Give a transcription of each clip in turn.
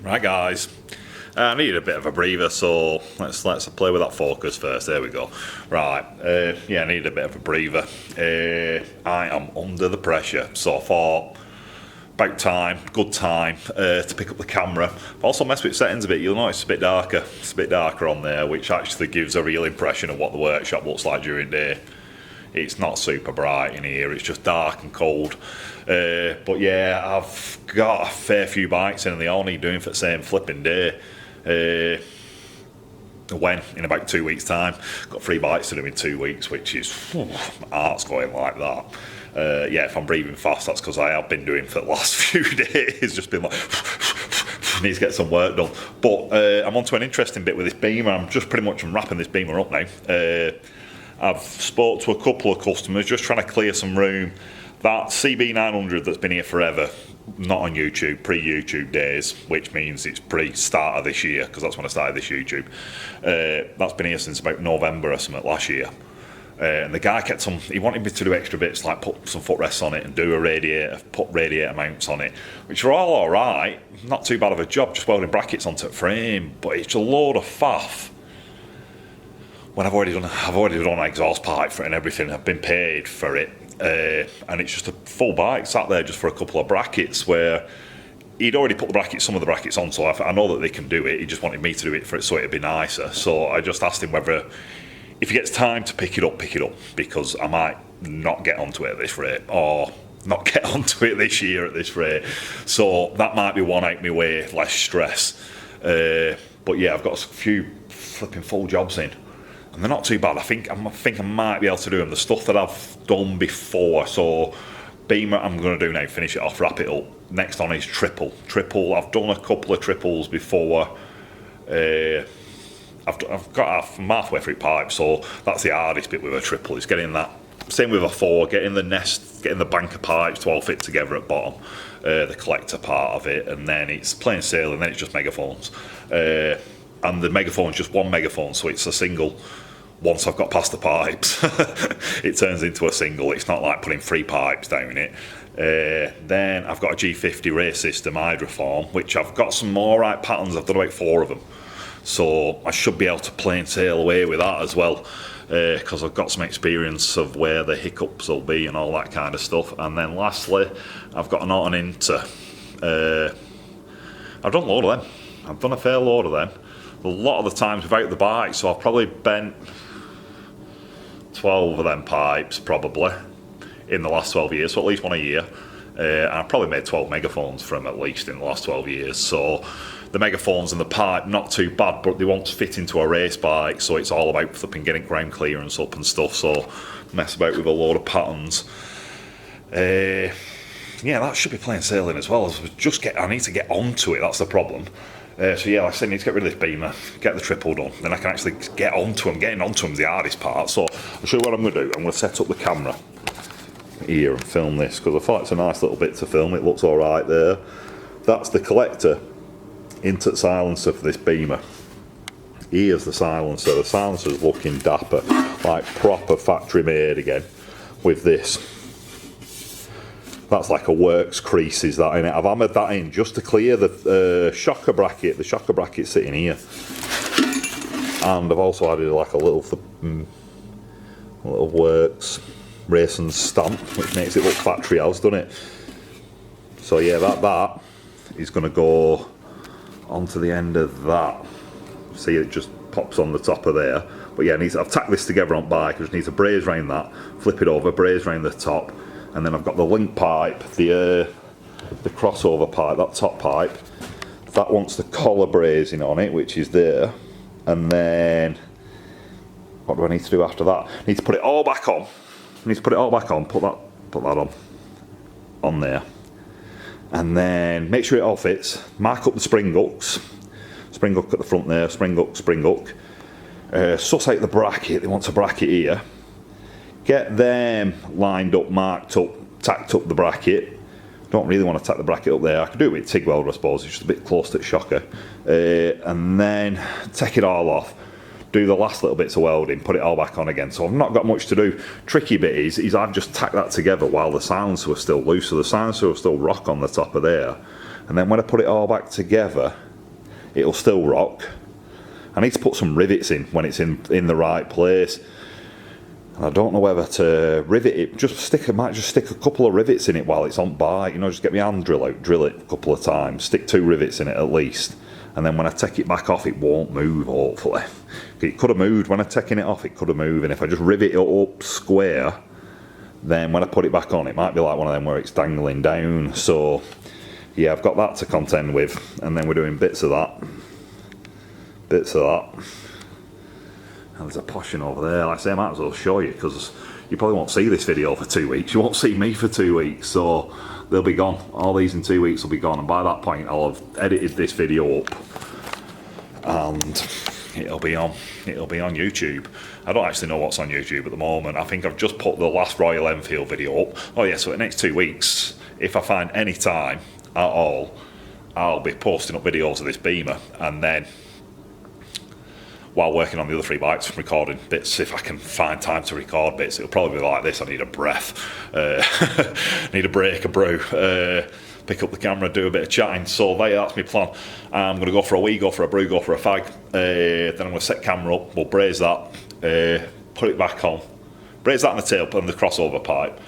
Right guys, I need a bit of a breather, so let's play with that focus first. There we go. Right, yeah, I need a bit of a breather. I am under the pressure, so I thought about time, good time to pick up the camera. I've also messed with settings a bit. You'll notice it's a bit darker. It's a bit darker on there, which actually gives a real impression of what the workshop looks like during day. It's not super bright in here, it's just dark and cold. But yeah, I've got a fair few bikes in and they all need doing for the same flipping day. When? In about 2 weeks' time. Got 3 bikes to do in 2 weeks, which is, my heart's going like that. Yeah, if I'm breathing fast, that's because I have been doing for the last few days, just been like, need to get some work done. But I'm on to an interesting bit with this beamer. I'm just pretty much wrapping this beamer up now. I've spoke to a couple of customers, just trying to clear some room. That CB900 that's been here forever, not on YouTube, pre-YouTube days, which means it's pre-start of this year, because that's when I started this YouTube. That's been here since about November or something last year. And the guy kept on, he wanted me to do extra bits, like put some footrests on it and do a radiator, put radiator mounts on it, which are all alright, not too bad of a job, just welding brackets onto the frame, but it's a load of faff. When I've already done an exhaust pipe for it and everything, I've been paid for it, and it's just a full bike sat there just for a couple of brackets where he'd already put some of the brackets on, so I know that they can do it. He just wanted me to do it for it so it'd be nicer. So I just asked him whether, if he gets time to pick it up, because I might not get onto it at this rate, or not get onto it this year at this rate. So that might be one out my way, less stress. But yeah, I've got a few flipping full jobs in. And they're not too bad. I think I might be able to do them. The stuff that I've done before. So beamer I'm going to do now, finish it off, wrap it up. Next on is triple. I've done a couple of triples before. I'm halfway through pipe, so that's the hardest bit with a triple, is getting that. Same with a 4, getting the nest, getting the bank of pipes to all fit together at bottom, the collector part of it, and then it's plain sail, and then it's just megaphones. And the megaphone's just one megaphone, so it's a single. Once I've got past the pipes, it turns into a single. It's not like putting 3 pipes down it. Then I've got a G50 race system hydroform, which I've got some more right patterns. I've done about 4 of them, so I should be able to plain sail away with that as well, because I've got some experience of where the hiccups will be and all that kind of stuff. And then lastly, I've got an Norton Inter. I've done a load of them. I've done a fair load of them. A lot of the times without the bike, so I've probably bent 12 of them pipes probably in the last 12 years, so at least one a year. And I've probably made 12 megaphones from at least in the last 12 years. So the megaphones and the pipe, not too bad, but they won't fit into a race bike, so it's all about flipping getting ground clearance up and stuff. So mess about with a load of patterns. Yeah, that should be plain sailing as well. I need to get onto it, that's the problem. So yeah, like I said, I need to get rid of this beamer, get the triple done, then I can actually get onto them. Getting onto them is the hardest part. So I'll show you what I'm going to do. I'm going to set up the camera here and film this, because I thought it's a nice little bit to film. It looks alright there. That's the collector into the silencer for this beamer. Here's the silencer. The silencer's looking dapper, like proper factory made again with this. That's like a Works creases that in it. I've hammered that in just to clear the shocker bracket. The shocker bracket's sitting here. And I've also added like a little Works racing stamp, which makes it look factory house, doesn't it? So yeah, that is going to go onto the end of that. See, it just pops on the top of there. But yeah, I've tacked this together on bike. I just need to braze round that, flip it over, braze round the top. And then I've got the link pipe, the crossover pipe, that top pipe. That wants the collar brazing on it, which is there. And then, what do I need to do after that? I need to put it all back on. Put that on there. And then make sure it all fits. Mark up the spring hooks. Spring hook at the front there, spring hook. Suss out the bracket, they want a bracket here. Get them lined up, marked up, tacked up the bracket. Don't really want to tack the bracket up there. I could do it with TIG welder, I suppose. It's just a bit close to the shocker. And then take it all off. Do the last little bits of welding, put it all back on again. So I've not got much to do. Tricky bit is I've just tacked that together while the silencer was still loose. So the silencer will still rock on the top of there. And then when I put it all back together, it'll still rock. I need to put some rivets in when it's in the right place. And I don't know whether to rivet it. I might just stick a couple of rivets in it while it's on bike. You know, just get my hand drill out, drill it a couple of times, stick 2 rivets in it at least. And then when I take it back off, it won't move, hopefully. It could have moved. When I'm taking it off, it could have moved. And if I just rivet it up square, then when I put it back on, it might be like one of them where it's dangling down. So, yeah, I've got that to contend with. And then we're doing bits of that. Bits of that. And there's a potion over there. Like I say, I might as well show you, because you probably won't see this video for 2 weeks. You won't see me for 2 weeks. So, they'll be gone. All these in 2 weeks will be gone. And by that point, I'll have edited this video up. And it'll be on YouTube. I don't actually know what's on YouTube at the moment. I think I've just put the last Royal Enfield video up. Oh yeah, so the next 2 weeks, if I find any time at all, I'll be posting up videos of this Beamer, and then while working on the other 3 bikes, recording bits, if I can find time to record bits. It'll probably be like this. I need a breath, need a break, a brew, pick up the camera, do a bit of chatting. So that's my plan. I'm going to go for a wee, go for a brew, go for a fag. Then I'm going to set camera up, we'll braze that, put it back on, braze that on the tail and the crossover pipe,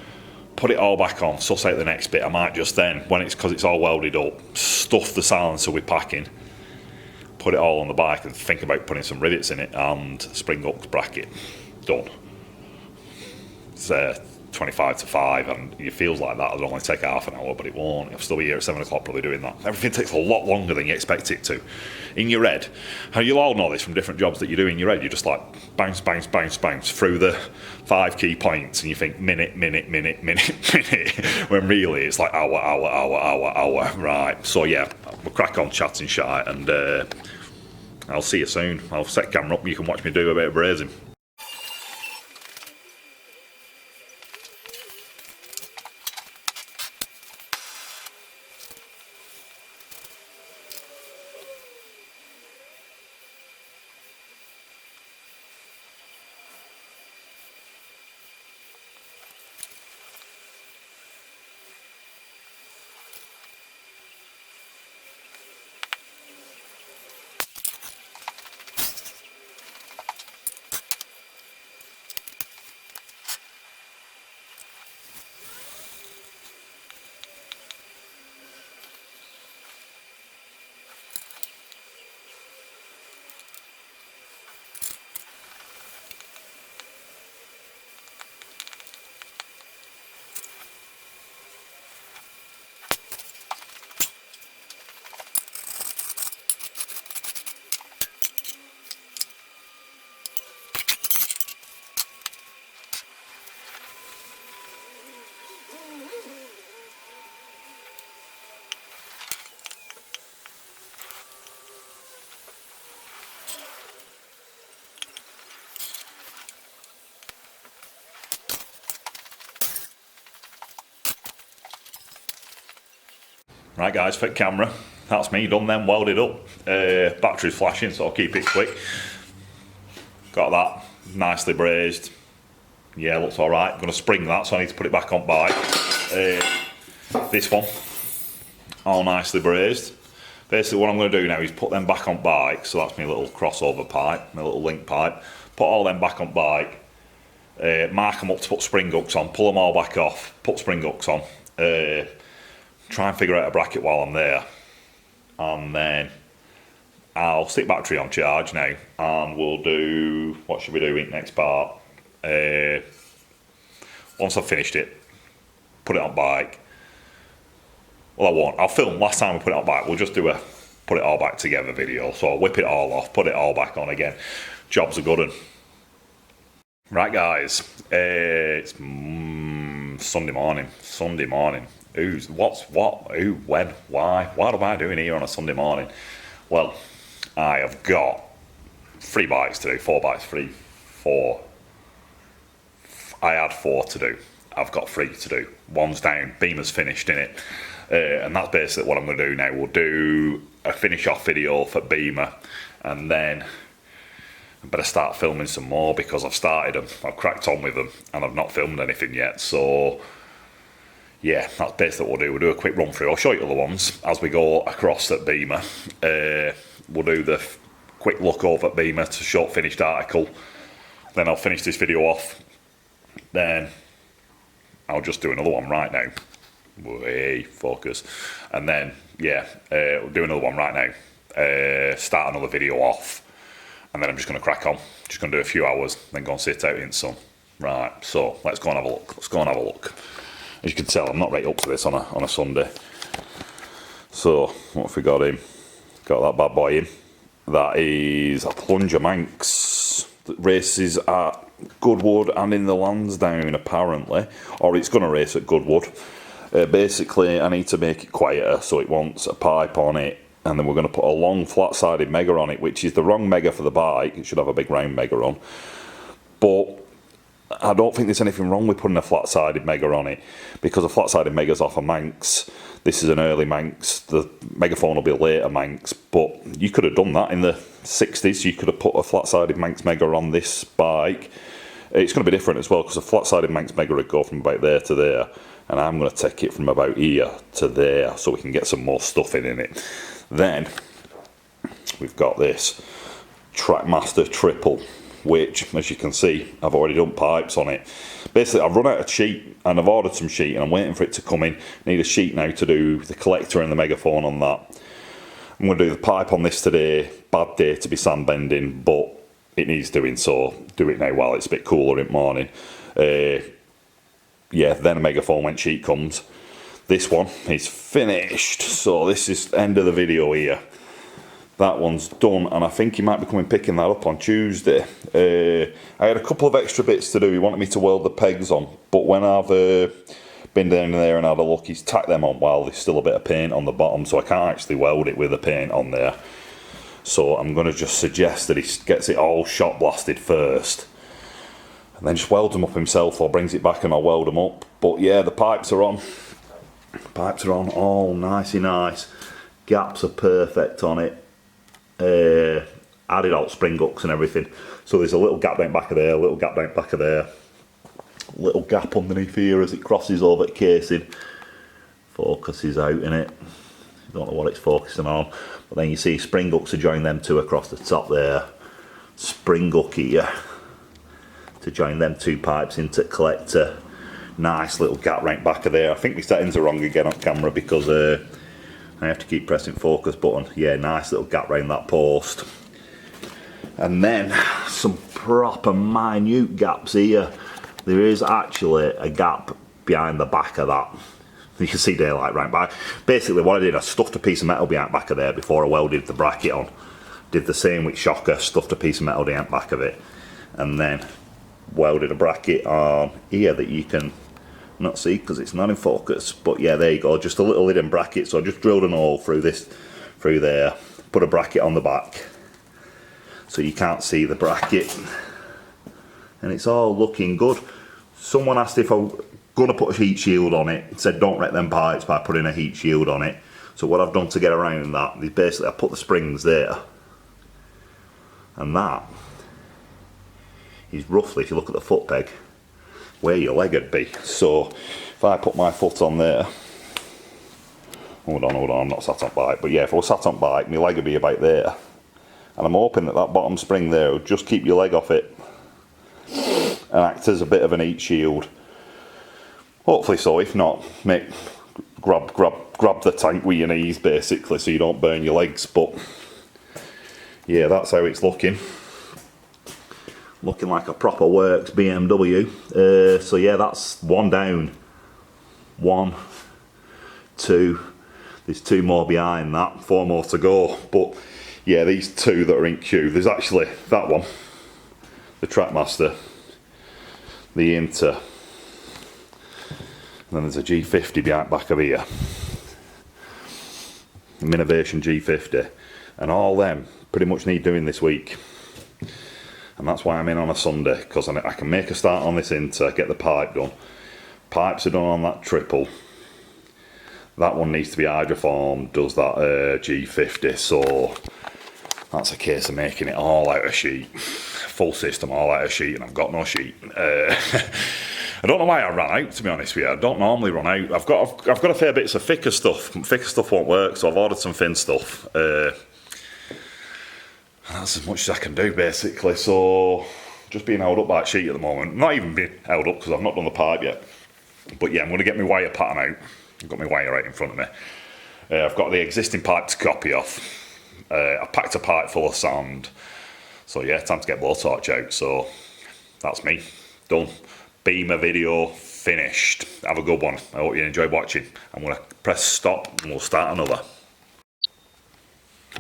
put it all back on, suss out the next bit. I might just then, because it's all welded up, stuff the silencer with packing, put it all on the bike and think about putting some rivets in it and spring hooks bracket. Done. It's 25 to 5, and it feels like that it'll only take half an hour, but it won't. I'll still be here at 7 o'clock probably doing that. Everything takes a lot longer than you expect it to. In your head, how you'll all know this from different jobs that you do in your head, you just like bounce, bounce, bounce, bounce through the 5 key points, and you think minute, minute, minute, minute, minute, when really it's like hour, hour, hour, hour, hour. Right, so yeah, we'll crack on chatting shit, and I'll see you soon. I'll set camera up and you can watch me do a bit of brazing. Right guys, fit camera, that's me done then, welded up. Battery's flashing, so I'll keep it quick. Got that nicely brazed. Yeah, looks alright. I'm going to spring that, so I need to put it back on bike. This one, all nicely brazed. Basically what I'm going to do now is put them back on bike, so that's my little crossover pipe, my little link pipe. Put all them back on bike, mark them up to put spring hooks on, pull them all back off, put spring hooks on. Try and figure out a bracket while I'm there, and then I'll stick battery on charge now, and we'll do, what should we do in next part? Once I've finished it, put it on bike. Well, I won't, I'll film, last time we put it on bike, we'll just do a put it all back together video, so I'll whip it all off, put it all back on again. Job's a good one. Right guys, it's Sunday morning. Who, when, why? What am I doing here on a Sunday morning? Well, I have got 3 bikes to do, 4 bikes, 4. I had 4 to do. I've got 3 to do. One's down, Beamer's finished in it. And that's basically what I'm going to do now. We'll do a finish off video for Beamer, and then I better start filming some more because I've started them. I've cracked on with them and I've not filmed anything yet. So yeah, that's basically what we'll do. We'll do a quick run through. I'll show you other ones as we go across at Beamer. we'll do the quick look over at Beamer to short finished article. Then I'll finish this video off. Then I'll just do another one right now. Way focus. And then, yeah, we'll do another one right now. Start another video off. And then I'm just going to crack on. Just going to do a few hours, then go and sit out in the sun. Right, so let's go and have a look. Let's go and have a look. As you can tell, I'm not right up to this on a Sunday. So, what have we got in? Got that bad boy in. That is a Plunger Manx that races at Goodwood and in the Lansdowne, apparently. Or it's going to race at Goodwood. Basically, I need to make it quieter, so it wants a pipe on it. And then we're going to put a long flat-sided mega on it, which is the wrong mega for the bike. It should have a big round mega on. But I don't think there's anything wrong with putting a flat-sided mega on it, because a flat-sided mega's off a Manx. This is an early Manx. The megaphone will be a later Manx, but you could have done that in the 60s. You could have put a flat-sided Manx mega on this bike. It's going to be different as well, because a flat-sided Manx mega would go from about there to there, and I'm going to take it from about here to there, so we can get some more stuff in it. Then we've got this Trackmaster triple, which, as you can see, I've already done pipes on it. Basically, I've run out of sheet, and I've ordered some sheet, and I'm waiting for it to come in. I need a sheet now to do the collector and the megaphone on that. I'm going to do the pipe on this today. Bad day to be sand bending, but it needs doing, so do it now while it's a bit cooler in the morning. Yeah, then a megaphone when sheet comes. This one is finished, so this is the end of the video here. That one's done, and I think he might be coming picking that up on Tuesday. I had a couple of extra bits to do. He wanted me to weld the pegs on, but when I've been down there and had a look, he's tacked them on while there's still a bit of paint on the bottom, so I can't actually weld it with the paint on there. So I'm going to just suggest that he gets it all shot blasted first, and then just welds them up himself, or brings it back and I'll weld them up. But yeah, the pipes are on. Pipes are on, all nicey nice. Gaps are perfect on it. Added out spring hooks and everything. So there's a little gap down back of there, a little gap down back of there, little gap underneath here as it crosses over the casing. Focuses out in it. Don't know what it's focusing on. But then you see spring hooks to join them two across the top there. Spring hook here to join them two pipes into collector. Nice little gap right back of there. I think my settings are wrong again on camera because I have to keep pressing focus button. Yeah, nice little gap around that post. And then some proper minute gaps here. There is actually a gap behind the back of that. You can see daylight right back. Basically what I did, I stuffed a piece of metal behind the back of there before I welded the bracket on. Did the same with shocker, stuffed a piece of metal behind the back of it. And then welded a bracket on here that you can not see because it's not in focus, but yeah, there you go, just a little hidden bracket. So I just drilled an hole through there, put a bracket on the back so you can't see the bracket, and it's all looking good. Someone asked if I'm gonna put a heat shield on it. It said don't wreck them pipes by putting a heat shield on it. So what I've done to get around that is basically I put the springs there, and that is roughly, if you look at the foot peg, where your leg would be. So if I put my foot on there, hold on, I'm not sat on bike, but yeah, if I was sat on bike, my leg would be about there, and I'm hoping that that bottom spring there will just keep your leg off it and act as a bit of an heat shield. Hopefully so. If not, grab the tank with your knees basically so you don't burn your legs. But yeah, that's how it's looking. Looking like a proper Works BMW. So yeah, that's one down. 1, 2. There's 2 more behind that. 4 more to go. But yeah, these 2 that are in queue. There's actually that one, the Trackmaster, the Inter, and then there's a G50 behind back of here. The Innovation G50, and all them pretty much need doing this week. And that's why I'm in on a Sunday, because I can make a start on this Inter, get the pipe done. Pipes are done on that triple. That one needs to be hydroformed, does that G50, so that's a case of making it all out of sheet. Full system, all out of sheet, and I've got no sheet. I don't know why I ran out, to be honest with you. I don't normally run out. I've got a fair bits of thicker stuff. Thicker stuff won't work, so I've ordered some thin stuff. And that's as much as I can do basically. So just being held up by that sheet at the moment. Not even being held up because I've not done the pipe yet. But yeah, I'm going to get my wire pattern out. I've got my wire right in front of me. I've got the existing pipe to copy off. I packed a pipe full of sand. So yeah, time to get blowtorch out. So that's me, done. Beamer video finished. Have a good one. I hope you enjoyed watching. I'm going to press stop and we'll start another.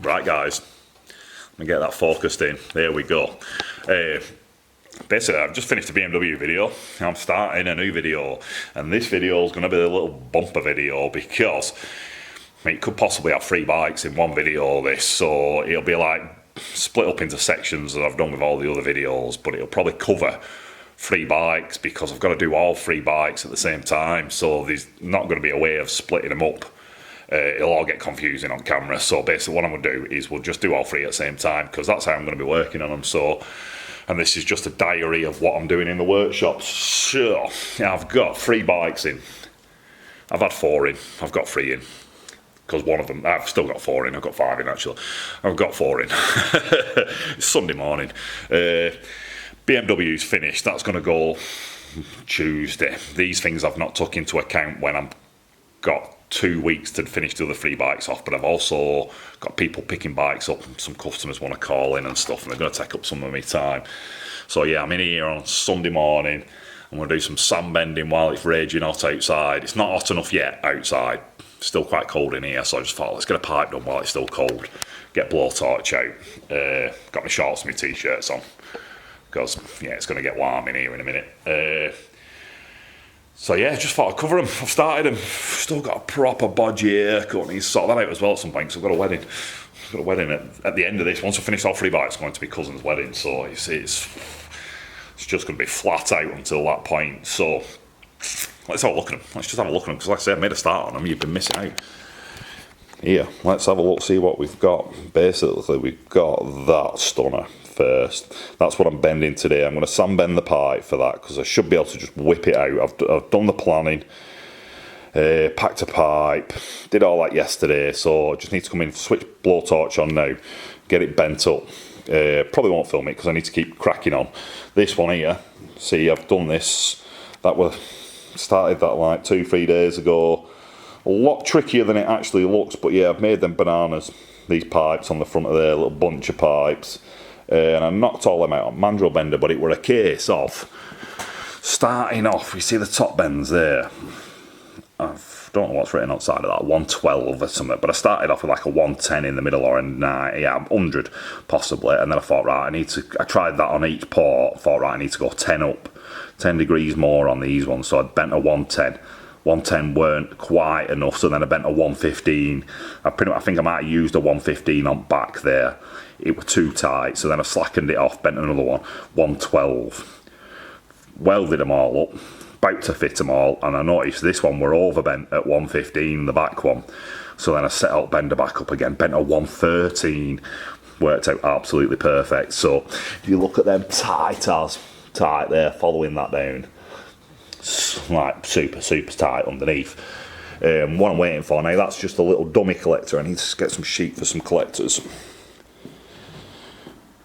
Right guys, let me get that focused in. There we go. Basically, I've just finished a BMW video. I'm starting a new video, and this video is going to be a little bumper video because it could possibly have 3 bikes in one video. This, so it'll be like split up into sections that I've done with all the other videos, but it'll probably cover 3 bikes because I've got to do all 3 bikes at the same time. So there's not going to be a way of splitting them up. It'll all get confusing on camera. So basically, what I'm going to do is we'll just do all 3 at the same time because that's how I'm going to be working on them. So. And this is just a diary of what I'm doing in the workshop. So, I've got 3 bikes in. I've had 4 in. I've got 3 in. Because one of them, I've still got 4 in. I've got 5 in actually. I've got 4 in. It's Sunday morning. BMW's finished. That's going to go Tuesday. These things I've not took into account when I'm got 2 weeks to finish the other 3 bikes off, but I've also got people picking bikes up, and some customers want to call in and stuff, and they're going to take up some of my time. So yeah, I'm in here on Sunday morning. I'm going to do some sand bending while it's raging hot outside. It's not hot enough yet outside. Still quite cold in here, so I just thought, let's get a pipe done while it's still cold. Get blowtorch out. Got my shorts and my t-shirts on, because yeah, it's going to get warm in here in a minute. So yeah, just thought I'd cover them. I've started them. Still got a proper bodgy haircut. I need to sort that out as well at some point, because I've got a wedding. I've got a wedding at the end of this. Once I finish all 3 bikes, it's going to be cousin's wedding. So it's just going to be flat out until that point. So let's have a look at them. Let's just have a look at them, because like I said, I've made a start on them. You've been missing out. Here, let's have a look, see what we've got. Basically, we've got that stunner first. That's what I'm bending today. I'm going to sand bend the pipe for that, because I should be able to just whip it out. I've done the planning, packed a pipe, did all that yesterday, so I just need to come in, switch blowtorch on now, get it bent up. Probably won't film it because I need to keep cracking on. This one here, see, I've done this. Started that like 2-3 days ago. A lot trickier than it actually looks, but yeah, I've made them bananas, these pipes on the front of there, a little bunch of pipes, and I knocked all them out on mandrel bender. But it were a case of starting off, you see the top bends there, I don't know what's written outside of that, 112 or something, but I started off with like a 110 in the middle, or a 100 possibly, and then I thought, right, I tried that on each port, thought, right, I need to go 10 up, 10 degrees more on these ones, so I'd bent a 110. 110 weren't quite enough, so then I bent a 115. I think I might have used a 115 on back there. It was too tight, so then I slackened it off, bent another one, 112. Welded them all up, about to fit them all, and I noticed this one were overbent at 115, the back one. So then I set up, bender back up again, bent a 113. Worked out absolutely perfect. So if you look at them tight there, following that down, like super tight underneath. What I'm waiting for now, that's just a little dummy collector. I need to get some sheet for some collectors,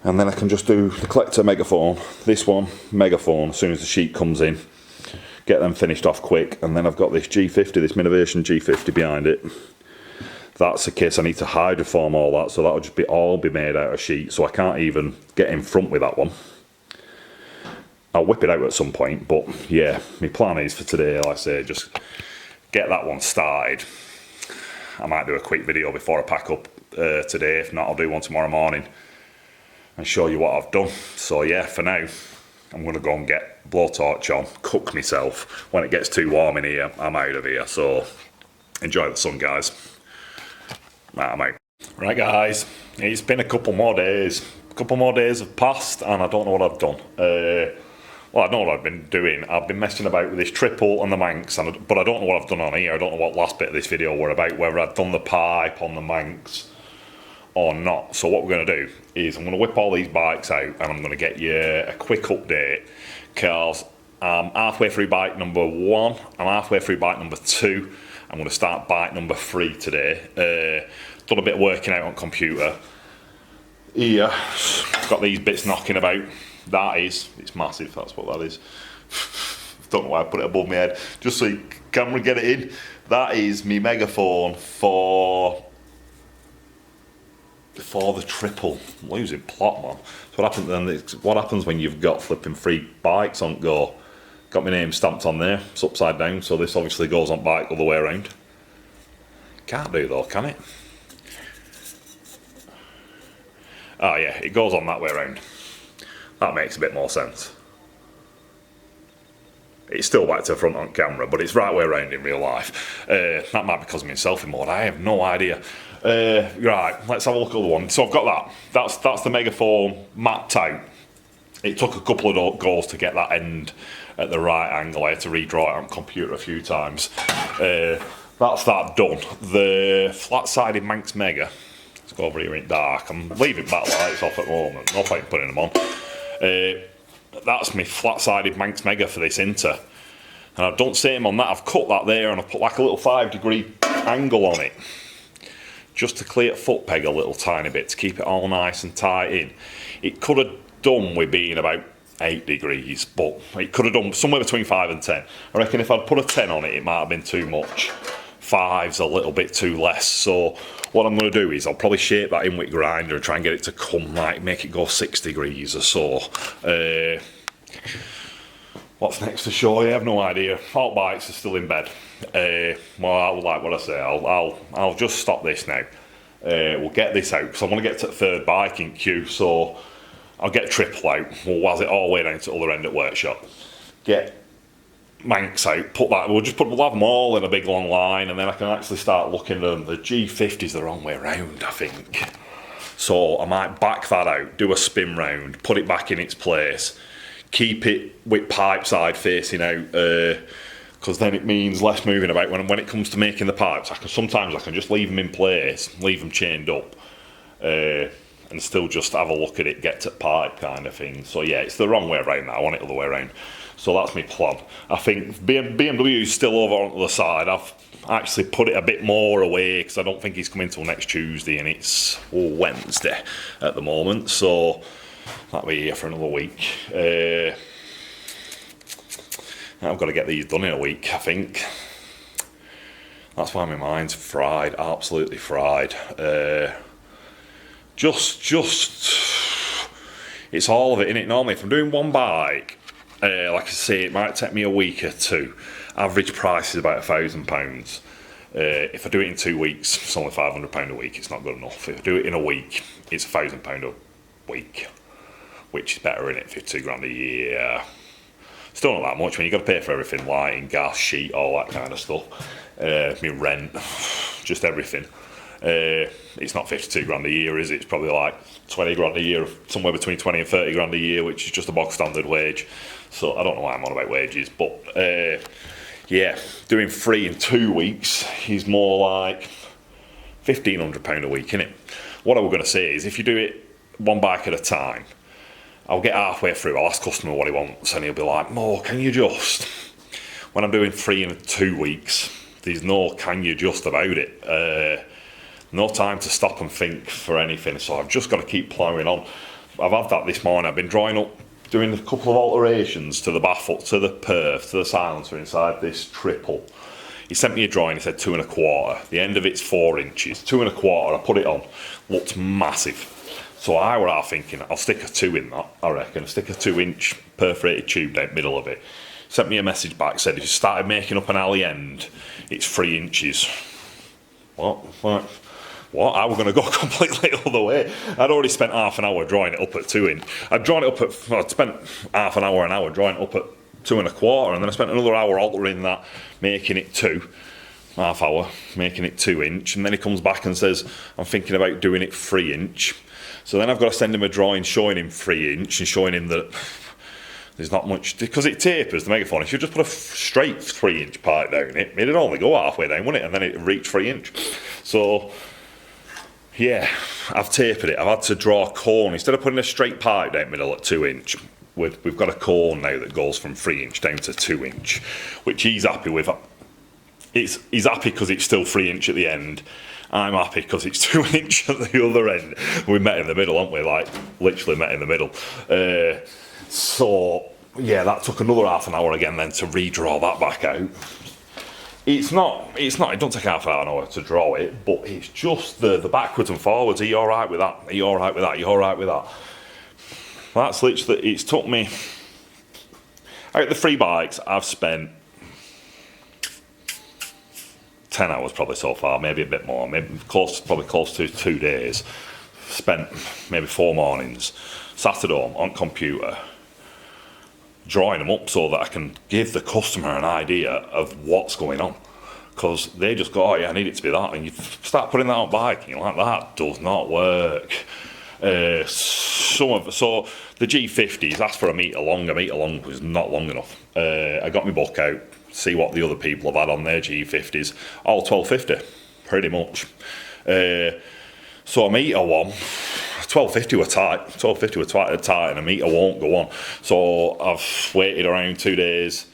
and then I can just do the collector megaphone, this one megaphone, as soon as the sheet comes in, get them finished off quick. And then I've got this G50, this Minnovation G50 behind it. That's the case, I need to hydroform all that, so that'll just all be made out of sheet, so I can't even get in front with that one. I'll whip it out at some point, but yeah, my plan is for today, like I say, just get that one started. I might do a quick video before I pack up today. If not, I'll do one tomorrow morning and show you what I've done. So yeah, for now, I'm going to go and get blowtorch on, cook myself. When it gets too warm in here, I'm out of here. So enjoy the sun, guys. Right, I'm out. Right, guys, it's been a couple more days. A couple more days have passed, and I don't know what I've done. Well, I know what I've been doing. I've been messing about with this triple and the Manx, but I don't know what I've done on here. I don't know what last bit of this video were about, whether I've done the pipe on the Manx or not. So what we're going to do is I'm going to whip all these bikes out, and I'm going to get you a quick update, because I'm halfway through bike number 1, I'm halfway through bike number 2, I'm going to start bike number 3 today. Done a bit of working out on computer. here, got these bits knocking about. It's massive, that's what that is. Don't know why I put it above my head, just so you can get it in. That is my megaphone for the triple. I'm losing plot, man. So what happens then? What happens when you've got flipping 3 bikes on go? Got my name stamped on there. It's upside down, so this obviously goes on bike all the way around. Can't do though, can it? Oh yeah, it goes on that way around. That makes a bit more sense. It's still back to the front on camera, but it's right way around in real life. That might be because I'm in selfie mode, I have no idea. Right, let's have a look at the one. So I've got that. That's the megaphone mapped out. It took a couple of goes to get that end at the right angle. I had to redraw it on computer a few times. That's that done. The flat-sided Manx Mega. Let's go over here in dark. I'm leaving backlights off at the moment. No point putting them on. That's my flat-sided Manx Mega for this Inter. And I've done same on that. I've cut that there and I've put like a little 5-degree angle on it. Just to clear the foot peg a little tiny bit to keep it all nice and tight in. It could have done with being about 8 degrees, but it could have done somewhere between 5 and 10. I reckon if I'd put a 10 on it, it might have been too much. 5's a little bit too less, so what I'm going to do is I'll probably shape that in with grinder and try and get it to come, like, make it go 6 degrees or so. What's next to show you? I have no idea. Alt bikes are still in bed. Well, like what I say, I'll just stop this now. We'll get this out, because I want to get to the 3rd bike in queue, so I'll get triple out. We'll waz it all the way down to the other end at workshop. Get Manx out, we'll have them all in a big long line, and then I can actually start looking at them. The G50's the wrong way around, I think. So I might back that out, do a spin round, put it back in its place, keep it with pipe side facing out, because then it means less moving about when it comes to making the pipes. Sometimes I can just leave them in place, leave them chained up, and still just have a look at it, get to the pipe kind of thing. So yeah, it's the wrong way around now. I want it the other way around. So that's my plan. I think BMW is still over on the other side. I've actually put it a bit more away because I don't think he's coming till next Tuesday, and it's Wednesday at the moment. So that'll be here for another week. I've got to get these done in a week, I think. That's why my mind's fried, absolutely fried. It's all of it, innit? Normally, if I'm doing one bike, like I say, it might take me a week or two. Average price is about £1,000. If I do it in 2 weeks, it's only £500 a week. It's not good enough. If I do it in a week, it's £1,000 a week, which is better, innit? 52 grand a year. Still not that much when you've got to pay for everything: lighting, gas, sheet, all that kind of stuff. My rent, just everything. It's not 52 grand a year, is it? It's probably like 20 grand a year, somewhere between 20 and 30 grand a year, which is just a bog standard wage. So I don't know why I'm on about wages, but yeah, doing 3 in 2 weeks is more like £1,500 a week, innit? What I was going to say is, if you do it one bike at a time, I'll get halfway through, I'll ask customer what he wants, and he'll be like, "Mo, can you just..." When I'm doing 3 in 2 weeks, there's no can you just about it. No time to stop and think for anything, so I've just got to keep ploughing on. I've had that this morning. I've been drawing up, doing a couple of alterations to the baffle, to the perf, to the silencer inside this triple. He sent me a drawing, he said 2 1/4. The end of it's 4 inches. 2 1/4, I put it on. Looked massive. So I were thinking, I'll stick a 2 in that, I reckon. I'll stick a 2-inch perforated tube down the middle of it. Sent me a message back, said if you started making up an alley end, it's 3 inches. What? I was going to go completely the other way. I'd already spent half an hour drawing it up at 2 inch. I'd spent half an hour drawing it up at 2 1/4, and then I spent another hour altering that, making it 2. Half hour, making it 2 inch, and then he comes back and says, I'm thinking about doing it 3 inch. So then I've got to send him a drawing showing him 3 inch and showing him that there's not much, because it tapers the megaphone. If you just put a straight 3 inch pipe down it, it'd only go halfway down, wouldn't it? And then it'd reach 3 inch. So yeah, I've tapered it. I've had to draw a cone. Instead of putting a straight pipe down the middle at 2 inch, we've got a cone now that goes from 3 inch down to 2 inch, which he's happy with. He's happy because it's still 3 inch at the end, I'm happy because it's 2 inch at the other end. We met in the middle, haven't we? Like, literally met in the middle. So, yeah, that took another half an hour again then to redraw that back out. It don't take half an hour to draw it, but it's just the backwards and forwards. Are you alright with that? Are you alright with that? Are you alright with that? That's literally, it's took me, out of the 3 bikes, I've spent 10 hours probably so far, maybe a bit more, probably close to 2 days. Spent maybe 4 mornings, sat at home on computer, drawing them up so that I can give the customer an idea of what's going on. Because they just go, oh yeah, I need it to be that, and you start putting that on bike and you're like, that does not work. So the G50s asked for a metre long was not long enough. I got my book out, see what the other people have had on their G50s, all 1250 pretty much. So a metre one, 1250 were tight and a metre won't go on. So I've waited around 2 days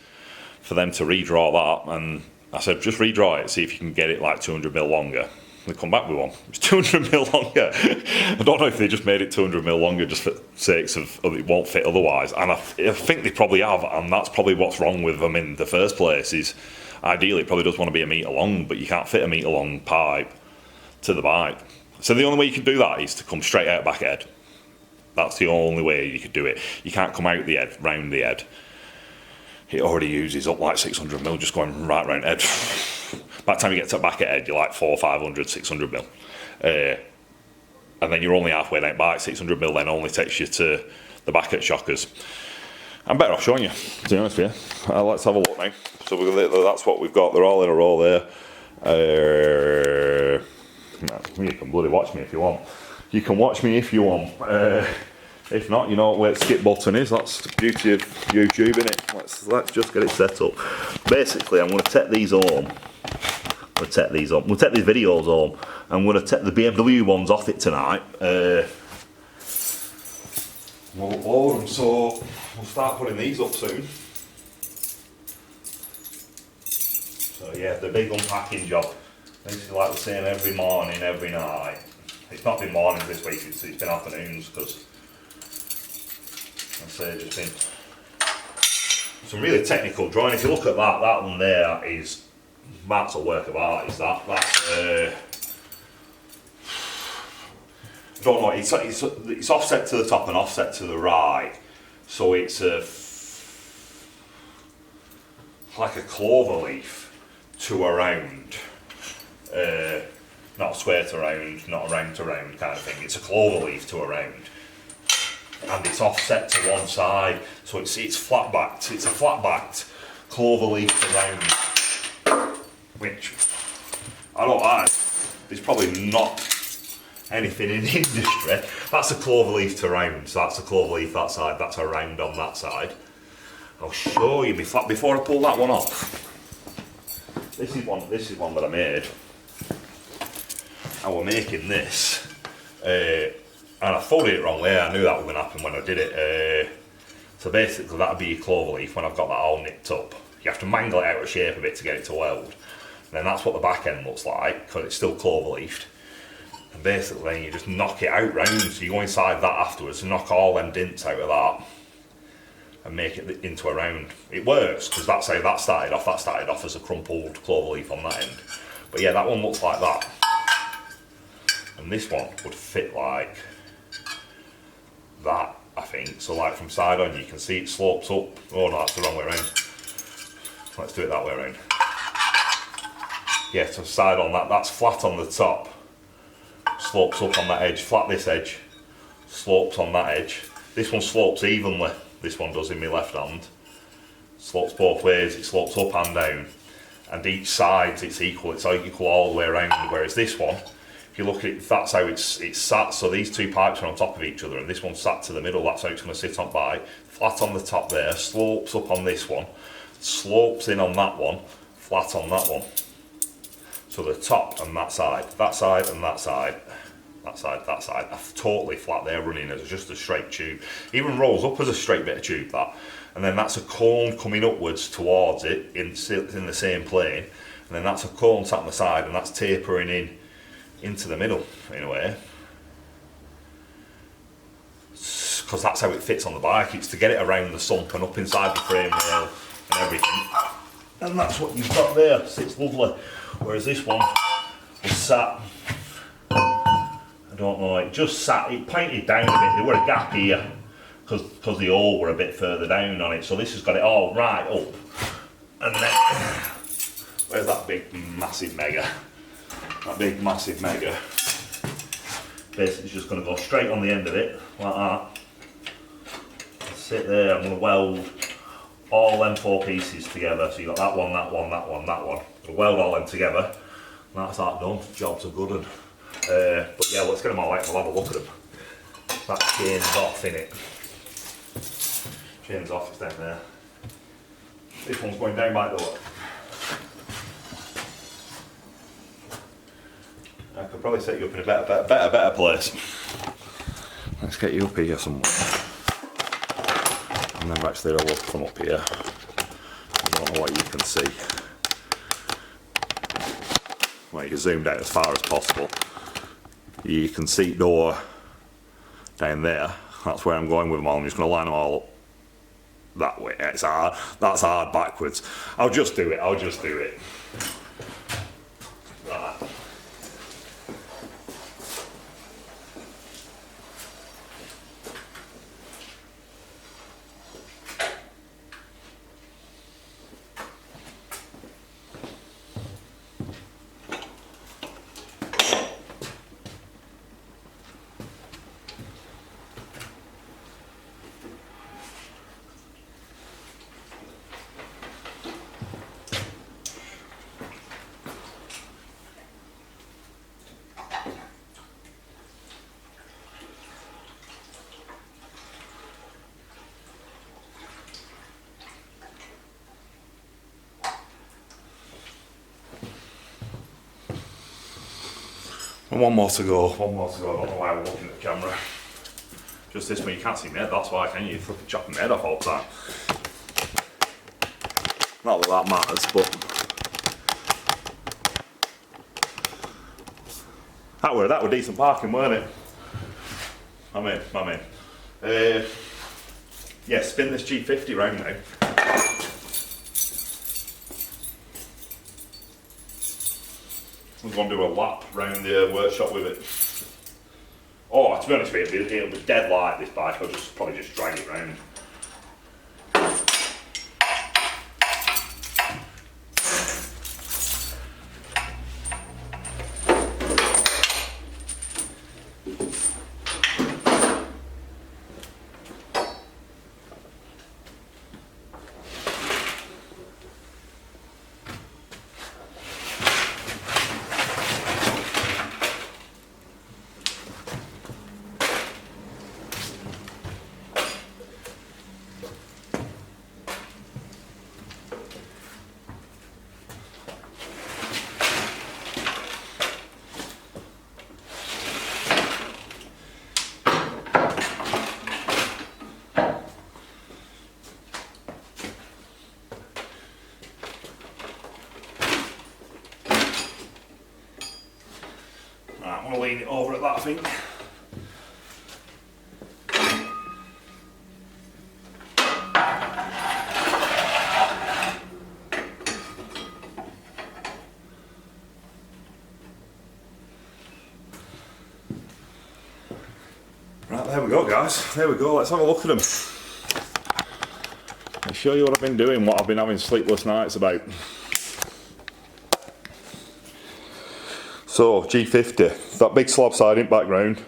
for them to redraw that, and I said, just redraw it, see if you can get it like 200mm longer. They come back with one. It's 200mm longer. I don't know if they just made it 200mm longer just for sakes of it won't fit otherwise. And I think they probably have, and that's probably what's wrong with them in the first place. Is ideally it probably does want to be a metre long, but you can't fit a metre long pipe to the bike. So the only way you can do that is to come straight out back head. That's the only way you could do it. You can't come out the head, round the head. It already uses up like 600mm just going right round head. By the time you get to the back head, you're like 400, 500, 600mm. And then you're only halfway down bike. 600mm then only takes you to the back at shockers. I'm better off showing you, to be honest with you. Let's have a look now. So that's what we've got. They're all in a row there. You can bloody watch me if you want. You can watch me if you want. If not, you know where the skip button is. That's the beauty of YouTube, innit? Let's just get it set up. Basically, I'm going to take these home. We'll take these videos home. I'm going to take the BMW ones off it tonight. We'll upload them, so we'll start putting these up soon. So yeah, the big unpacking job. This is like the same every morning, every night. It's not been mornings this week, it's been afternoons, because there's just been some really technical drawing. If you look at that one there that's a work of art. Is that's I don't know. It's offset to the top and offset to the right, so it's like a clover leaf to a round. Not a square to round, not a round to round kind of thing. It's a clover leaf to a round, and it's offset to one side, so it's flat backed. It's a flat backed clover leaf to round, which I don't like. There's probably not anything in the industry. That's a clover leaf to round, so that's a clover leaf that side. That's a round on that side. I'll show you before I pull that one off. This is one that I made. I was making this, and I folded it wrong way. I knew that was going to happen when I did it. So basically, that'd be your clover leaf when I've got that all nipped up. You have to mangle it out of shape a bit to get it to weld. And then that's what the back end looks like, because it's still clover leafed. And basically, then you just knock it out round. So you go inside that afterwards and knock all them dints out of that and make it into a round. It works, because that's how that started off. That started off as a crumpled clover leaf on that end. But yeah, that one looks like that. And this one would fit like that, I think. So like from side on, you can see it slopes up. Oh no, that's the wrong way around. Let's do it that way around. Yeah, so side on that's flat on the top. Slopes up on that edge, flat this edge. Slopes on that edge. This one slopes evenly. This one does in my left hand. Slopes both ways, it slopes up and down. And each side it's equal all the way around. Whereas this one, if you look at it, that's how it's sat. So these two pipes are on top of each other, and this one's sat to the middle. That's how it's going to sit on by. Flat on the top there, slopes up on this one, slopes in on that one, flat on that one. So the top and that side and that side, that side, are totally flat there, running as just a straight tube. Even rolls up as a straight bit of tube, that. And then that's a cone coming upwards towards it in the same plane. And then that's a cone sat on the side, and that's tapering in into the middle in a way, because that's how it fits on the bike. It's to get it around the sump and up inside the frame rail and everything, and that's what you've got there. Sits lovely. Whereas this one was sat, I don't know, it just sat, it pointed down a bit. There were a gap here because the hole were a bit further down on it, so this has got it all right up. And then where's that big massive mega? That big massive mega. Basically it's just going to go straight on the end of it, like that. Sit there, I'm going to weld all them 4 pieces together. So you've got that one, that one, that one, that one. We'll weld all them together. And that's that done. Job's a good one. But yeah, let's get them all out and we'll have a look at them. That chain's off, innit? Chain's off, it's down there. This one's going down by the door. I could probably set you up in a better place. Let's get you up here somewhere. And then actually I'll look from up here. I don't know what you can see. Well, you zoomed out as far as possible. You can see door down there. That's where I'm going with them all. I'm just going to line them all up that way. It's hard. That's hard backwards. I'll just do it. Right. And one more to go. I don't know why we're looking at the camera. Just this one, you can't see my head, that's why, can you? You're flipping chopping my head off all the time. Not that that matters, but that were decent parking, weren't it? I'm in. Yeah, spin this G50 round now. I'm going to do a lap round the workshop with it. Oh, to be honest with you, it'll be dead light, this bike. I'll probably just drag it round. I'm going to lean it over at that, I think. Right, there we go, guys. There we go. Let's have a look at them. I'll show you what I've been doing, what I've been having sleepless nights about. So, G50, that big slab siding background.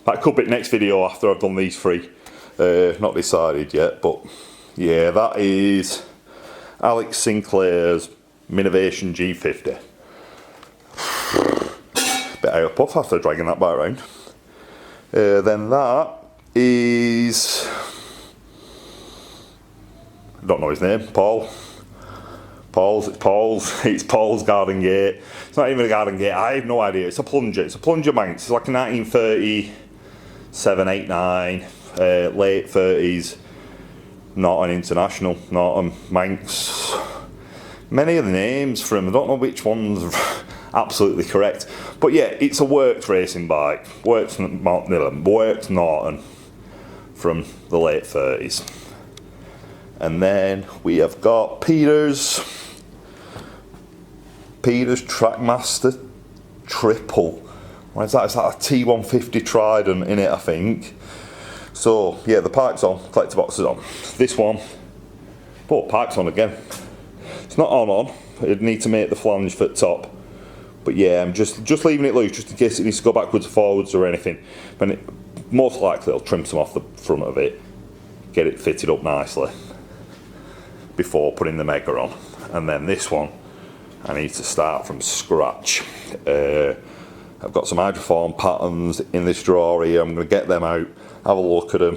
That could be next video after I've done these 3. Not decided yet, but yeah, that is Alex Sinclair's Minovation G50. Bit out of puff after dragging that back around. Then that is, I don't know his name, it's Paul's garden gate. It's not even a garden gate, I have no idea. It's a plunger Manx. It's like a 1937, 8, 9, late 30s Norton International, Norton Manx. Many of the names from, I don't know which one's absolutely correct, But yeah, it's a Works racing bike. Works Norton from the late 30s. And then we have got Peter's Trackmaster Triple. What is that? It's like a T150 Trident in it, I think. So yeah, the pipe's on, collector box is on. This one, oh, pipe's on again. It's not on. It'd need to make the flange for the top. But yeah, I'm just leaving it loose just in case it needs to go backwards or forwards or anything. But most likely I'll trim some off the front of it, get it fitted up nicely before putting the Mega on. And then this one, I need to start from scratch. I've got some hydroform patterns in this drawer here. I'm going to get them out, have a look at them,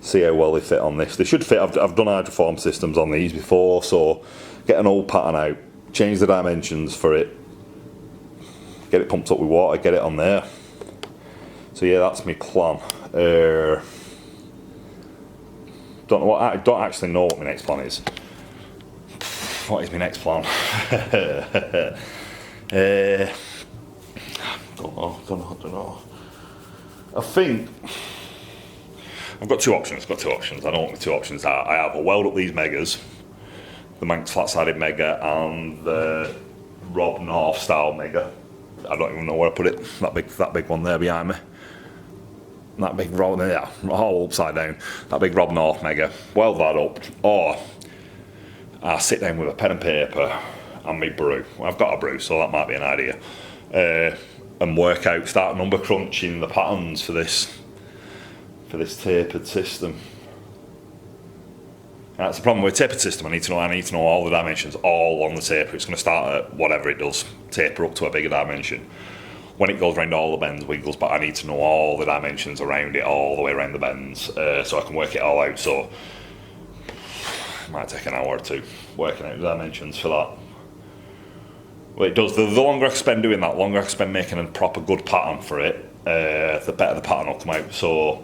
see how well they fit on this. They should fit. I've done hydroform systems on these before, so get an old pattern out, change the dimensions for it, get it pumped up with water, get it on there. So yeah, that's my plan. I don't actually know what my next plan is. What is my next plan? Don't know. I think I've got two options. I know what my two options are. I have a weld up these Megas, the Manx flat-sided Mega and the Rob North style Mega. I don't even know where I put it. That big one there behind me. That big Rob, yeah, all upside down. That big Rob North Mega. Weld that up, or I sit down with a pen and paper and my brew. I've got a brew, so that might be an idea. And work out, start number crunching the patterns for this tapered system. That's the problem with a tapered system. I need to know all the dimensions all on the taper. It's going to start at whatever it does, taper up to a bigger dimension. When it goes around all the bends, wiggles, but I need to know all the dimensions around it, all the way around the bends, so I can work it all out. So it might take an hour or two working out the dimensions for that. Well, it does. The longer I spend doing that, the longer I spend making a proper good pattern for it, the better the pattern will come out. So,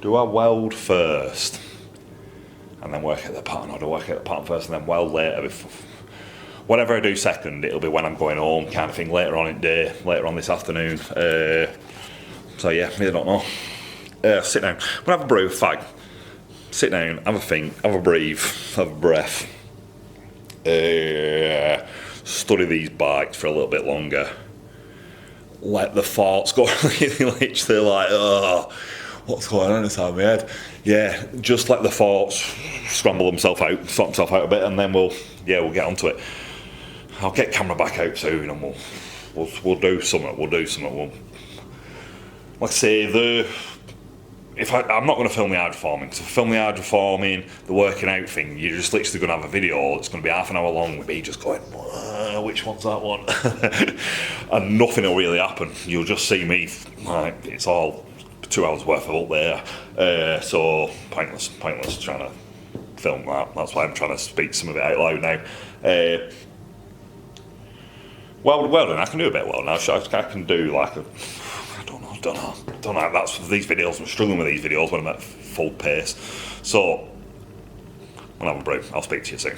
do I weld first and then work out the pattern, or do I work out the pattern first and then weld later? Whatever I do second, it'll be when I'm going home, kind of thing, later on in the day, later on this afternoon. So yeah, I don't know. Sit down. I'm gonna have a brew, fag. Sit down, have a think, have a breathe, have a breath. Study these bikes for a little bit longer. Let the thoughts go. Literally like, oh, what's going on inside my head? Yeah, just let the thoughts scramble themselves out, sort themselves out a bit, and then we'll get onto it. I'll get camera back out soon, and we'll do something. Like I say, I'm not going to film the hydroforming, because if I film the hydroforming, the working out thing, you're just literally going to have a video that's going to be half an hour long with me just going, which one's that one? And nothing will really happen. You'll just see me, like, it's all 2 hours worth of up there. So pointless trying to film that. That's why I'm trying to speak some of it out loud now. Welding, I can do a bit of welding. I can do like a, I don't know. That's for these videos. I'm struggling with these videos when I'm at full pace. So, when I'm a brew, I'll speak to you soon.